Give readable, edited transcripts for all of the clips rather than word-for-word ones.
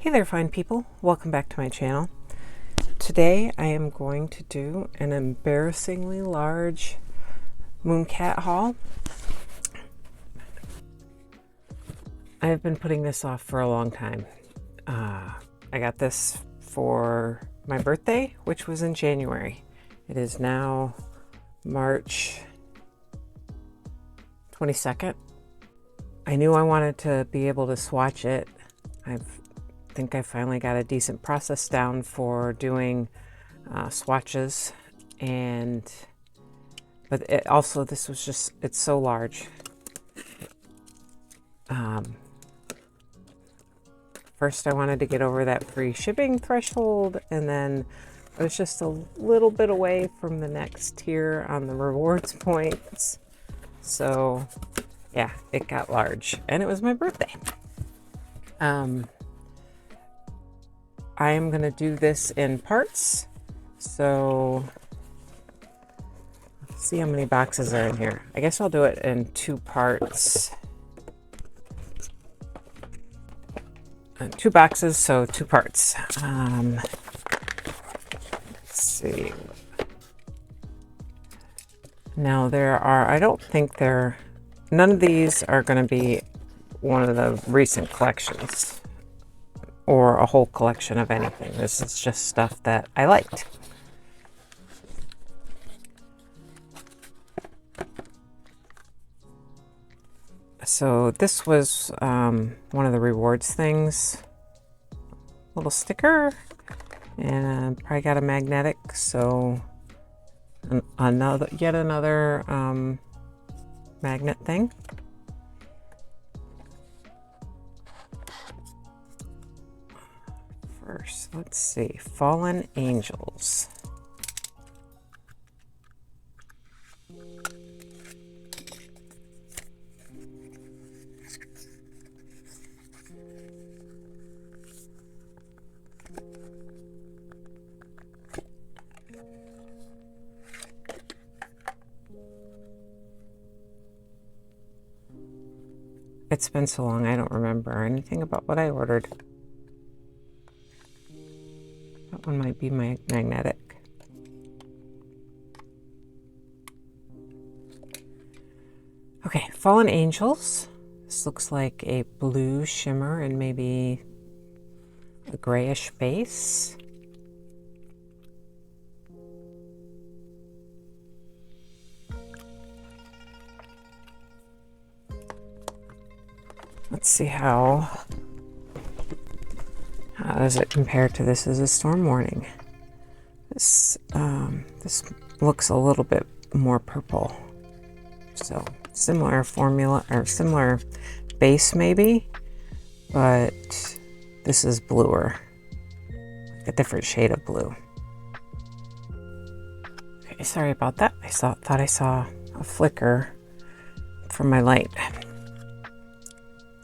Hey there, fine people. Welcome back to my channel. Today I am going to do an embarrassingly large Mooncat haul. I have been putting this off for a long time. I got this for my birthday, which was in January. It is now March 22nd. I knew I wanted to be able to swatch it. I think I finally got a decent process down for doing swatches, but also this was just, it's so large. First I wanted to get over that free shipping threshold, and then I was just a little bit away from the next tier on the rewards points. So yeah, it got large, and it was my birthday. I am going to do this in parts, so let's see how many boxes are in here. I guess I'll do it in 2 parts. 2 boxes, so 2 parts. Let's see. Now I don't think none of these are going to be one of the recent collections or a whole collection of anything. This is just stuff that I liked. So this was one of the rewards things. Little sticker, and probably got a magnetic, so yet another magnet thing. First, let's see, Fallen Angels. It's been so long, I don't remember anything about what I ordered. That one might be my magnetic. Okay, Fallen Angels. This looks like a blue shimmer and maybe a grayish base. Let's see how does it compare to this as a storm warning. This looks a little bit more purple. So similar formula or similar base maybe, but this is bluer, a different shade of blue. Okay, sorry about that. I thought I saw a flicker from my light.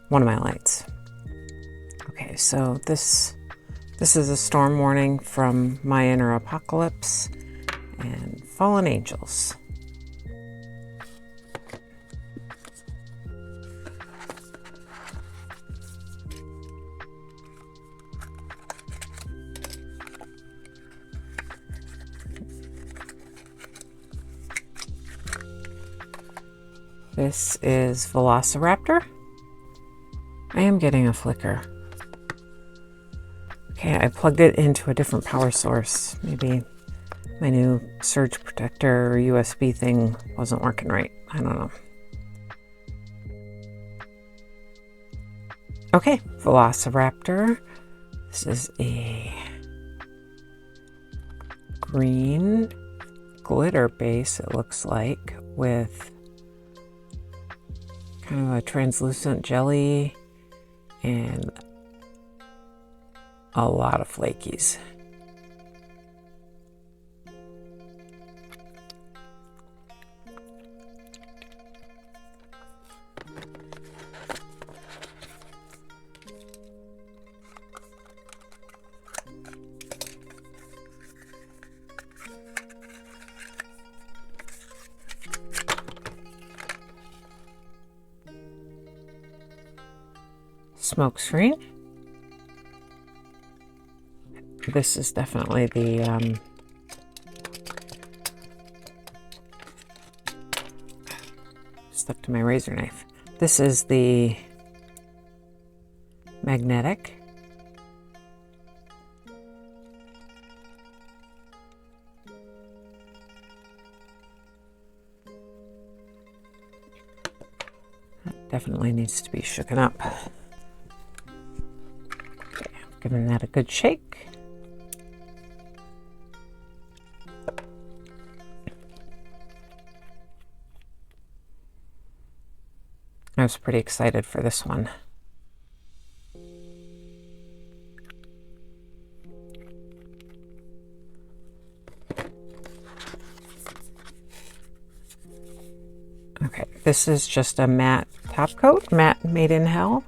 One of my lights. Okay, so this is a storm warning from My Inner Apocalypse and Fallen Angels. This is Velociraptor. I am getting a flicker. Okay, I plugged it into a different power source. Maybe my new surge protector or USB thing wasn't working right. I don't know. Okay, Velociraptor. This is a green glitter base, it looks like, with kind of a translucent jelly and a lot of flakies. Smokescreen. this is definitely the stuck to my razor knife. This is the magnetic. Definitely needs to be shooken up. Okay, giving that a good shake. I was pretty excited for this one. Okay, this is just a matte top coat, matte made in hell.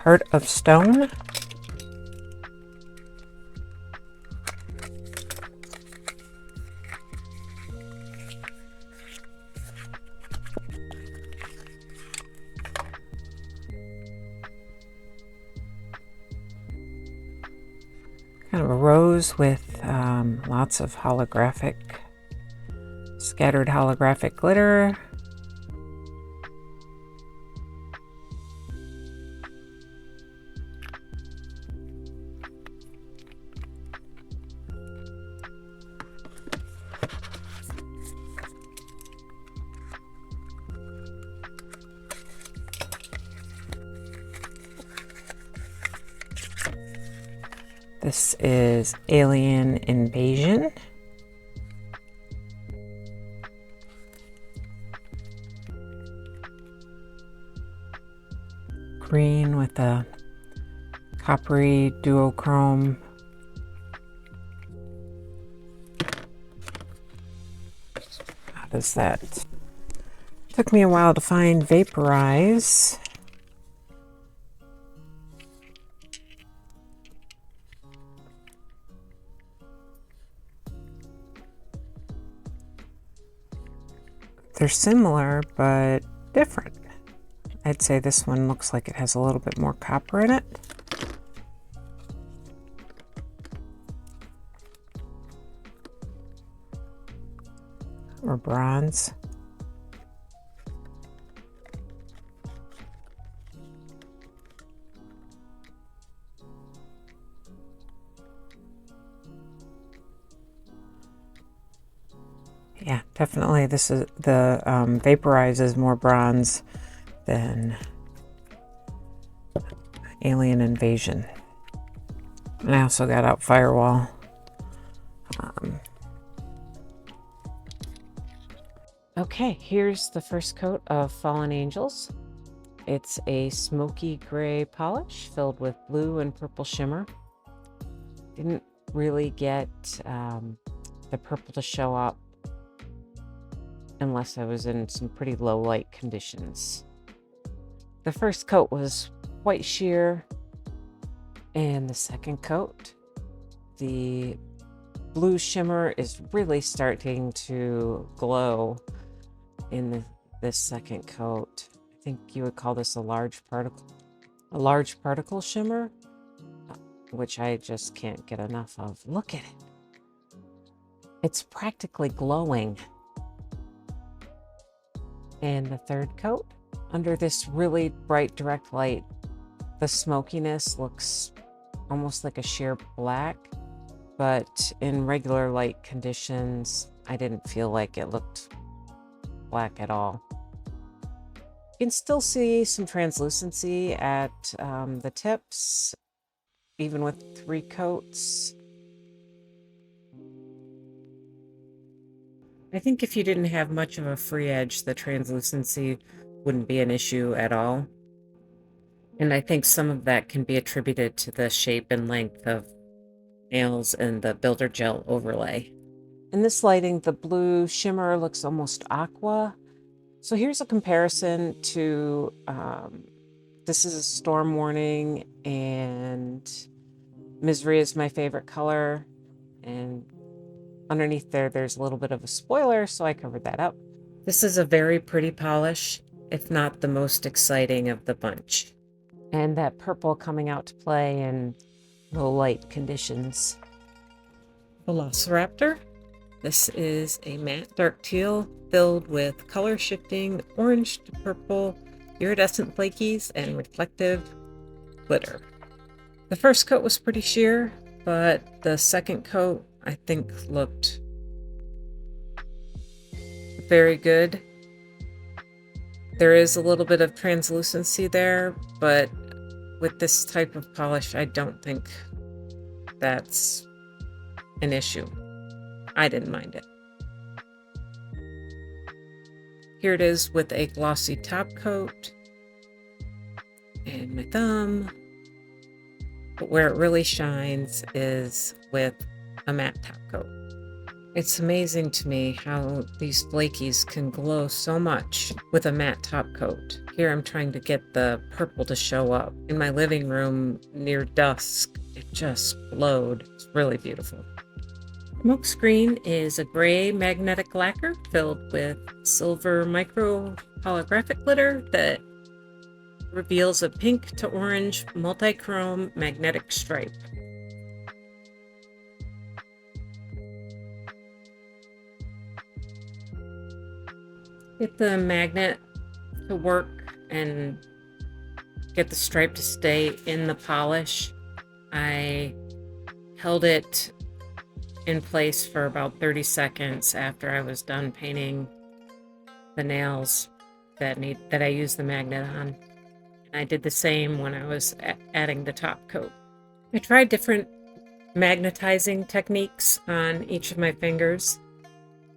Heart of Stone. Kind of a rose with lots of holographic, scattered holographic glitter. This is Alien Invasion. Green with a coppery duochrome. How does that? Took me a while to find Vaporize. They're similar, but different. I'd say this one looks like it has a little bit more copper in it. Or bronze. Yeah, definitely this is the Vaporize is more bronze than Alien Invasion. And I also got out Firewall. Okay, here's the first coat of Fallen Angels. It's a smoky gray polish filled with blue and purple shimmer. Didn't really get the purple to show up unless I was in some pretty low light conditions. The first coat was white sheer, and the second coat, the blue shimmer is really starting to glow in this second coat. I think you would call this a large particle shimmer, which I just can't get enough of. Look at it. It's practically glowing. And the third coat, under this really bright direct light, the smokiness looks almost like a sheer black, but in regular light conditions, I didn't feel like it looked black at all. You can still see some translucency at the tips, even with 3 coats. I think if you didn't have much of a free edge, the translucency wouldn't be an issue at all. And I think some of that can be attributed to the shape and length of nails and the builder gel overlay. In this lighting, the blue shimmer looks almost aqua, So here's a comparison to, this is a storm warning, and Misery is my favorite color. And underneath there's a little bit of a spoiler, so I covered that up. This is a very pretty polish, if not the most exciting of the bunch. And that purple coming out to play in low light conditions. Velociraptor. This is a matte dark teal filled with color shifting orange to purple, iridescent flakies, and reflective glitter. The first coat was pretty sheer, but the second coat I think looked very good. There is a little bit of translucency there, but with this type of polish, I don't think that's an issue. I didn't mind it. Here it is with a glossy top coat and my thumb. But where it really shines is with a matte top coat. It's amazing to me how these flakies can glow so much with a matte top coat. Here I'm trying to get the purple to show up. In my living room near dusk, it just glowed. It's really beautiful. Smokescreen is a gray magnetic lacquer filled with silver micro holographic glitter that reveals a pink to orange multi-chrome magnetic stripe. Get the magnet to work and get the stripe to stay in the polish. I held it in place for about 30 seconds after I was done painting the nails that I used the magnet on. And I did the same when I was adding the top coat. I tried different magnetizing techniques on each of my fingers.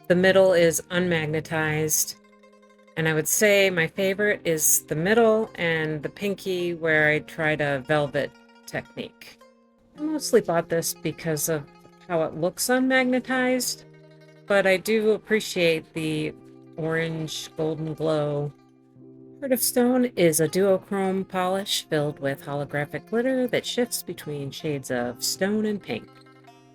The middle is unmagnetized, and I would say my favorite is the middle and the pinky, where I tried a velvet technique. I mostly bought this because of how it looks unmagnetized, but I do appreciate the orange golden glow. Heart of Stone is a duochrome polish filled with holographic glitter that shifts between shades of stone and pink.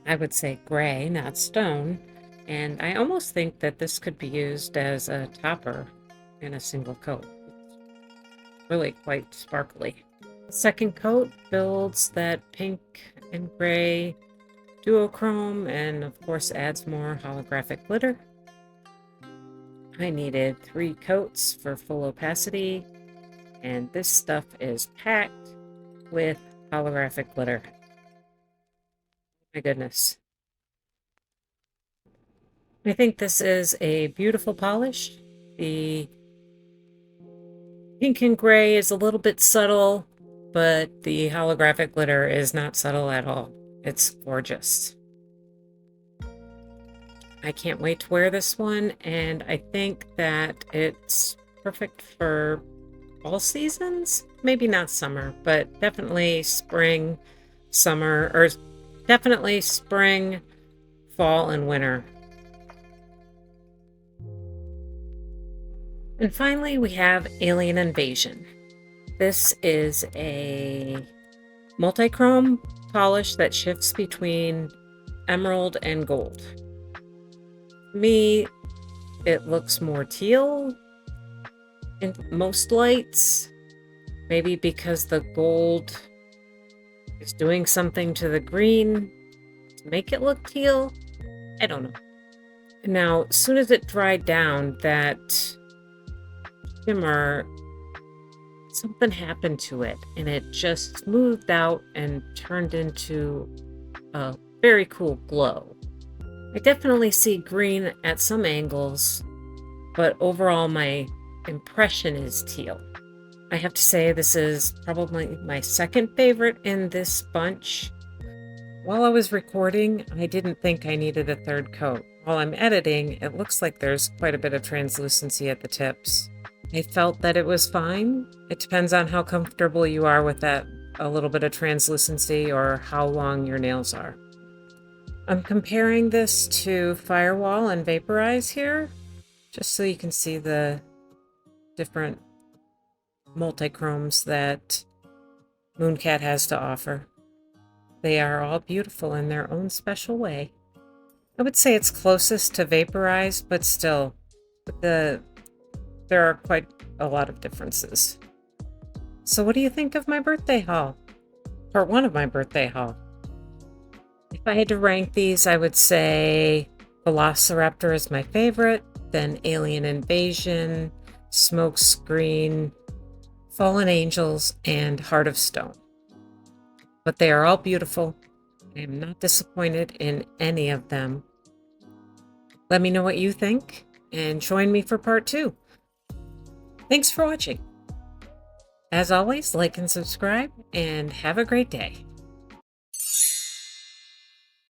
I would say gray, not stone, and I almost think that this could be used as a topper in a single coat. It's really quite sparkly. The second coat builds that pink and gray duochrome and of course adds more holographic glitter. I needed 3 coats for full opacity, and this stuff is packed with holographic glitter. My goodness. I think this is a beautiful polish. The pink and gray is a little bit subtle, but the holographic glitter is not subtle at all. It's gorgeous. I can't wait to wear this one, and I think that it's perfect for all seasons. Maybe not summer, but definitely spring, summer, or definitely spring, fall, and winter. And finally, we have Alien Invasion. This is a multi-chrome polish that shifts between emerald and gold. For me, it looks more teal in most lights, maybe because the gold is doing something to the green to make it look teal. I don't know. Now, as soon as it dried down, that shimmer, something happened to it, and it just smoothed out and turned into a very cool glow. I definitely see green at some angles, but overall my impression is teal. I have to say this is probably my second favorite in this bunch. While I was recording, I didn't think I needed a third coat. While I'm editing, it looks like there's quite a bit of translucency at the tips. I felt that it was fine. It depends on how comfortable you are with that, a little bit of translucency, or how long your nails are. I'm comparing this to Firewall and Vaporize here, just so you can see the different multichromes that Mooncat has to offer. They are all beautiful in their own special way. I would say it's closest to Vaporize, but still, there are quite a lot of differences. So what do you think of my birthday haul? Part 1 of my birthday haul. If I had to rank these, I would say Velociraptor is my favorite, then Alien Invasion, Smokescreen, Fallen Angels, and Heart of Stone. But they are all beautiful. I am not disappointed in any of them. Let me know what you think, and join me for part 2. Thanks for watching. As always, like and subscribe, and have a great day.